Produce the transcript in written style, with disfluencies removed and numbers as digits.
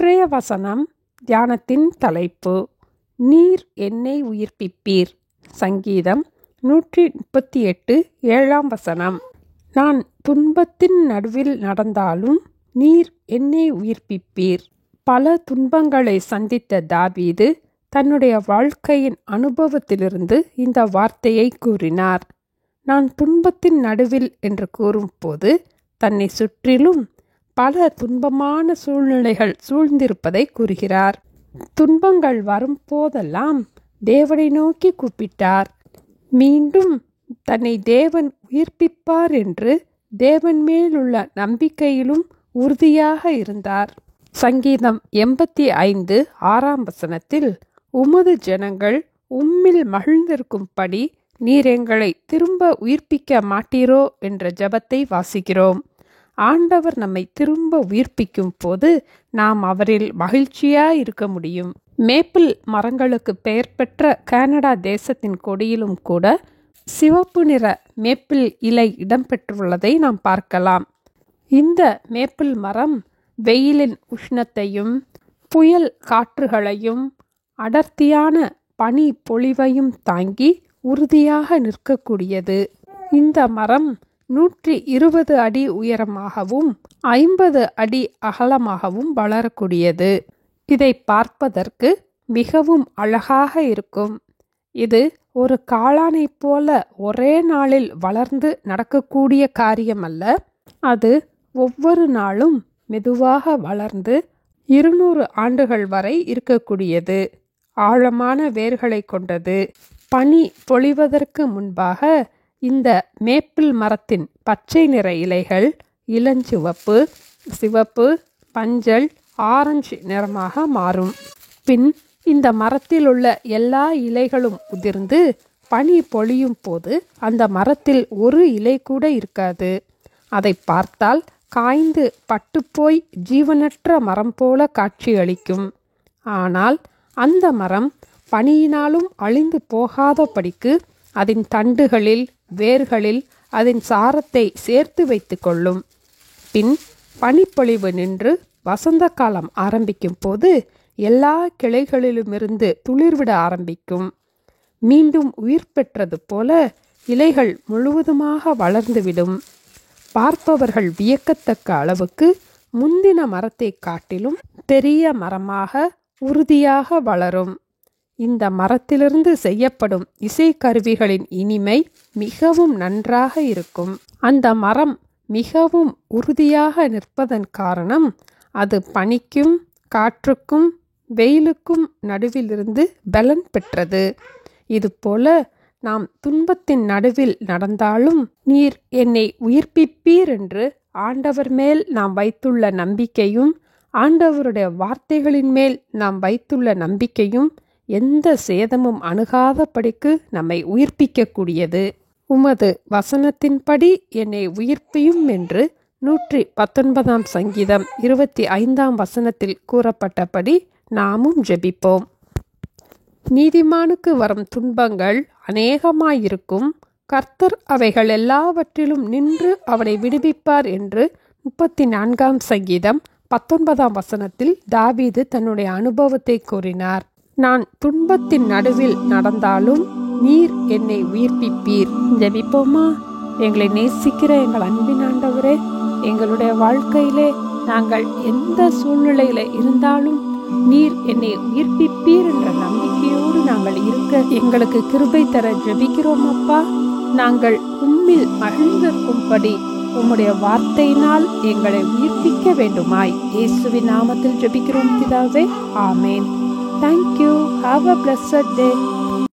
இன்றைய வசனம் தியானத்தின் தலைப்பு நீர் என்னை உயிர்ப்பிப்பீர். சங்கீதம் 138 7ஆம் வசனம். நான் துன்பத்தின் நடுவில் நடந்தாலும் நீர் என்னை உயிர்ப்பிப்பீர். பல துன்பங்களை சந்தித்த தாவீது தன்னுடைய வாழ்க்கையின் அனுபவத்திலிருந்து இந்த வார்த்தையை கூறினார். நான் துன்பத்தின் நடுவில் என்று கூறும்போது தன்னை சுற்றிலும் பல துன்பமான சூழ்நிலைகள் சூழ்ந்திருப்பதை கூறுகிறார். துன்பங்கள் வரும்போதெல்லாம் தேவனை நோக்கி கூப்பிட்டார். மீண்டும் தன்னை தேவன் உயிர்ப்பிப்பார் என்று தேவன் மேலுள்ள நம்பிக்கையிலும் உறுதியாக இருந்தார். சங்கீதம் 85 6ஆம் வசனத்தில், உமது ஜனங்கள் உம்மில் மகிழ்ந்திருக்கும்படி நீர் எங்களை திரும்ப உயிர்ப்பிக்க மாட்டீரோ என்ற ஜெபத்தை வாசிக்கிறோம். ஆண்டவர் நம்மை திரும்ப உயிர்ப்பிக்கும் போது நாம் அவரில் மகிழ்ச்சியாய் இருக்க முடியும். மேப்பிள் மரங்களுக்கு பெயர் பெற்ற கனடா தேசத்தின் கொடியிலும் கூட சிவப்பு நிற மேப்பிள் இலை இடம்பெற்றுள்ளதை நாம் பார்க்கலாம். இந்த மேப்பிள் மரம் வெயிலின் உஷ்ணத்தையும் புயல் காற்றுகளையும் அடர்த்தியான பனி பொழிவையும் தாங்கி உறுதியாக நிற்கக்கூடியது. இந்த மரம் 120 அடி உயரமாகவும் 50 அடி அகலமாகவும் வளரக்கூடியது. இதை பார்ப்பதற்கு மிகவும் அழகாக இருக்கும். இது ஒரு காளானை போல ஒரே நாளில் வளர்ந்து நடக்கக்கூடிய காரியம் அல்ல. அது ஒவ்வொரு நாளும் மெதுவாக வளர்ந்து 200 ஆண்டுகள் வரை இருக்கக்கூடியது. ஆழமான வேர்களை கொண்டது. பனி பொழிவதற்கு முன்பாக இந்த மேப்பிள் மரத்தின் பச்சை நிற இலைகள் இளஞ்சிவப்பு, சிவப்பு, மஞ்சள், ஆரஞ்சு நிறமாக மாறும். பின் இந்த மரத்தில் உள்ள எல்லா இலைகளும் உதிர்ந்து பனி பொழியும் போது அந்த மரத்தில் ஒரு இலை கூட இருக்காது. அதை பார்த்தால் காய்ந்து பட்டுப்போய் ஜீவனற்ற மரம் போல காட்சியளிக்கும். ஆனால் அந்த மரம் பனியினாலும் அழிந்து போகாதபடிக்கு அதன் தண்டுகளில் வேர்களில் அதன் சாரத்தை சேர்த்து வைத்து கொள்ளும். பின் பனிப்பொழிவு நின்று வசந்த காலம் ஆரம்பிக்கும் போது எல்லா கிளைகளிலுமிருந்து துளிர்விட ஆரம்பிக்கும். மீண்டும் உயிர் பெற்றது போல இலைகள் முழுவதுமாக வளர்ந்துவிடும். பார்ப்பவர்கள் வியக்கத்தக்க அளவுக்கு முந்தின மரத்தை காட்டிலும் பெரிய மரமாக உறுதியாக வளரும். இந்த மரத்திலிருந்து செய்யப்படும் இசைக்கருவிகளின் இனிமை மிகவும் நன்றாக இருக்கும். அந்த மரம் மிகவும் உறுதியாக நிற்பதன் காரணம் அது பனிக்கும் காற்றுக்கும் வெயிலுக்கும் நடுவிலிருந்து பலன் பெற்றது. இதுபோல நாம் துன்பத்தின் நடுவில் நடந்தாலும் நீர் என்னை உயிர்ப்பிப்பீர் என்று ஆண்டவர் மேல் நாம் வைத்துள்ள நம்பிக்கையும் ஆண்டவருடைய வார்த்தைகளின் மேல் நாம் வைத்துள்ள நம்பிக்கையும் எந்த சேதமும் அணுகாதபடிக்கு நம்மை உயிர்ப்பிக்கக்கூடியது. உமது வசனத்தின்படி என்னை உயிர்ப்பியும் என்று 119ஆம் சங்கீதம் 25ஆம் வசனத்தில் கூறப்பட்டபடி நாமும் ஜெபிப்போம். நீதிமானுக்கு வரும் துன்பங்கள் அநேகமாயிருக்கும். கர்த்தர் அவைகள் எல்லாவற்றிலும் நின்று அவனை விடுவிப்பார் என்று 34ஆம் சங்கீதம் 19ஆம் வசனத்தில் தாவீது தன்னுடைய அனுபவத்தை கூறினார். நான் துன்பத்தின் நடுவில் நடந்தாலும் நீர் என்னை உயிர்ப்பிப்பீர். ஜெபிப்போமா? எங்களை நேசிக்கிற எங்கள் அன்பின் ஆண்டவரே, எங்களுடைய வாழ்க்கையிலே நாங்கள் எந்த சூழ்நிலையில இருந்தாலும் நீர் என்னை உயிர்ப்பிப்பீர் என்ற நம்பிக்கையோடு நாங்கள் இருக்க எங்களுக்கு கிருபை தர ஜெபிக்கிறோம் அப்பா. நாங்கள் உம்மில் மகிழ்ந்திருக்கும்படி உம்முடைய வார்த்தையினால் எங்களை உயிர்ப்பிக்க வேண்டுமாய் இயேசுவின் நாமத்தில் ஜெபிக்கிறோம் பிதாவே. ஆமேன். Thank you. Have a blessed day.